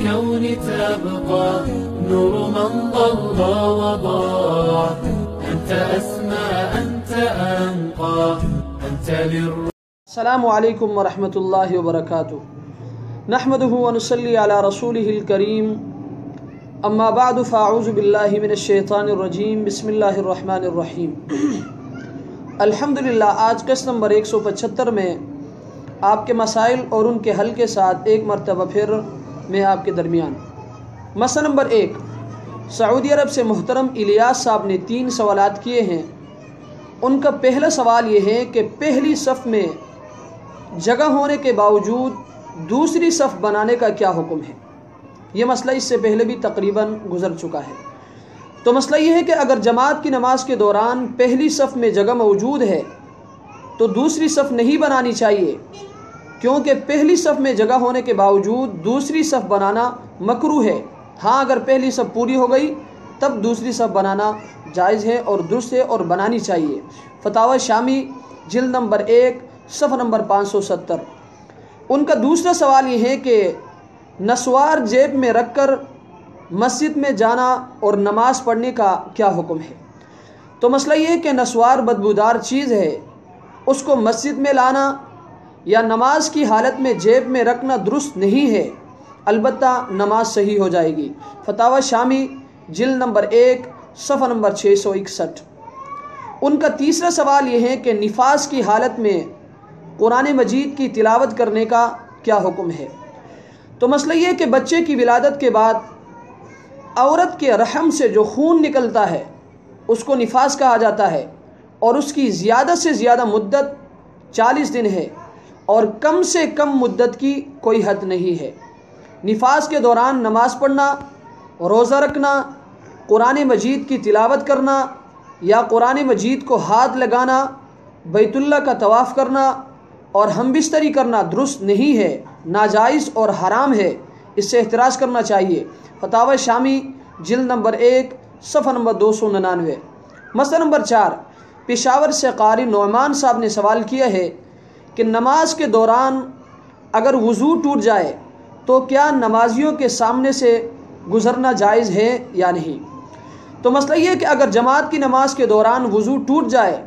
الكون تبقى نور من ضل وضاع. أنت أسمى أنت أنقى أنت السلام علیکم ورحمۃ اللہ وبرکاتہ. نحمدہ ونصلی علی رسولہ الکریم. اما بعد فاعوذ باللہ من الشیطان الرجیم. بسم اللہ الرحمن الرحیم. الحمدللہ آج قسط نمبر 175 میں آپ کے مسائل اور ان کے حل کے ساتھ ایک مرتبہ پھر میں آپ کے درمیان. مسئلہ نمبر 1. سعودی عرب سے محترم الیاس صاحب نے 3 سوالات کیے ہیں. ان کا پہلا سوال یہ ہے کہ پہلی صف میں جگہ ہونے کے باوجود دوسری صف بنانے کا کیا حکم ہے. یہ مسئلہ اس سے پہلے بھی تقریباً گزر چکا ہے. تو مسئلہ یہ ہے کہ اگر جماعت کی نماز کے دوران پہلی صف میں جگہ موجود ہے تو دوسری صف نہیں بنانی چاہیے، کیونکہ پہلی صف میں جگہ ہونے کے باوجود دوسری صف بنانا مکروہ ہے. ہاں اگر پہلی صف پوری ہو گئی تب دوسری صف بنانا جائز ہے اور درست ہے اور بنانی چاہیے. فتاوی شامی جلد نمبر 1 صفحہ نمبر 570. ان کا دوسرا سوال یہ ہے کہ نسوار جیب میں رکھ کر مسجد میں جانا اور نماز پڑھنے کا کیا حکم ہے. تو مسئلہ یہ ہے کہ نسوار بدبودار چیز ہے، اس کو مسجد میں لانا یا نماز کی حالت میں جیب میں رکھنا درست نہیں ہے، البتہ نماز صحیح ہو جائے گی. فتاوی شامی جلد نمبر 1 صفحہ نمبر 661. ان کا تیسرا سوال یہ ہے کہ نفاس کی حالت میں قرآن مجید کی تلاوت کرنے کا کیا حکم ہے. تو مسئلہ یہ کہ بچے کی ولادت کے بعد عورت کے رحم سے جو خون نکلتا ہے اس کو نفاس کہا جاتا ہے، اور اس کی زیادہ سے زیادہ مدت 40 دن ہے اور کم سے کم مدت کی کوئی حد نہیں ہے. نفاس کے دوران نماز پڑھنا، روزہ رکھنا، قرآن مجید کی تلاوت کرنا یا قرآن مجید کو ہاتھ لگانا، بیت اللہ کا طواف کرنا اور ہم بستری کرنا درست نہیں ہے، ناجائز اور حرام ہے. اس سے احتراز کرنا چاہیے. فتاوی شامی جلد نمبر 1 صفحہ نمبر 299. مسئلہ نمبر 4. پشاور سے قاری نعمان صاحب نے سوال کیا ہے کہ نماز کے دوران اگر وضو ٹوٹ جائے تو کیا نمازیوں کے سامنے سے گزرنا جائز ہے یا نہیں. تو مسئلہ یہ ہے کہ اگر جماعت کی نماز کے دوران وضو ٹوٹ جائے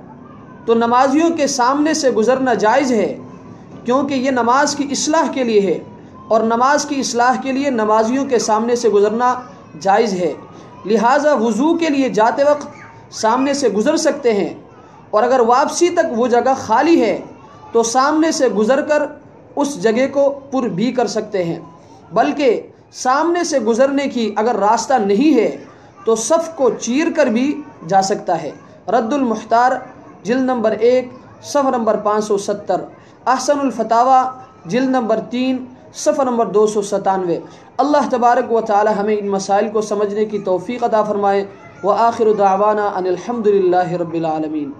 تو نمازیوں کے سامنے سے گزرنا جائز ہے، کیونکہ یہ نماز کی اصلاح کے لیے ہے اور نماز کی اصلاح کے لیے نمازیوں کے سامنے سے گزرنا جائز ہے. لہٰذا وضو کے لیے جاتے وقت سامنے سے گزر سکتے ہیں، اور اگر واپسی تک وہ جگہ خالی ہے تو سامنے سے گزر کر اس جگہ کو پر بھی کر سکتے ہیں. بلکہ سامنے سے گزرنے کی اگر راستہ نہیں ہے تو صف کو چیر کر بھی جا سکتا ہے. رد المختار جلد نمبر 1 صفحہ نمبر 570. احسن الفتاوی جلد نمبر 3 صفحہ نمبر 297. اللہ تبارک و تعالی ہمیں ان مسائل کو سمجھنے کی توفیق عطا فرمائے. وآخر دعوانا ان الحمد للہ رب العالمین.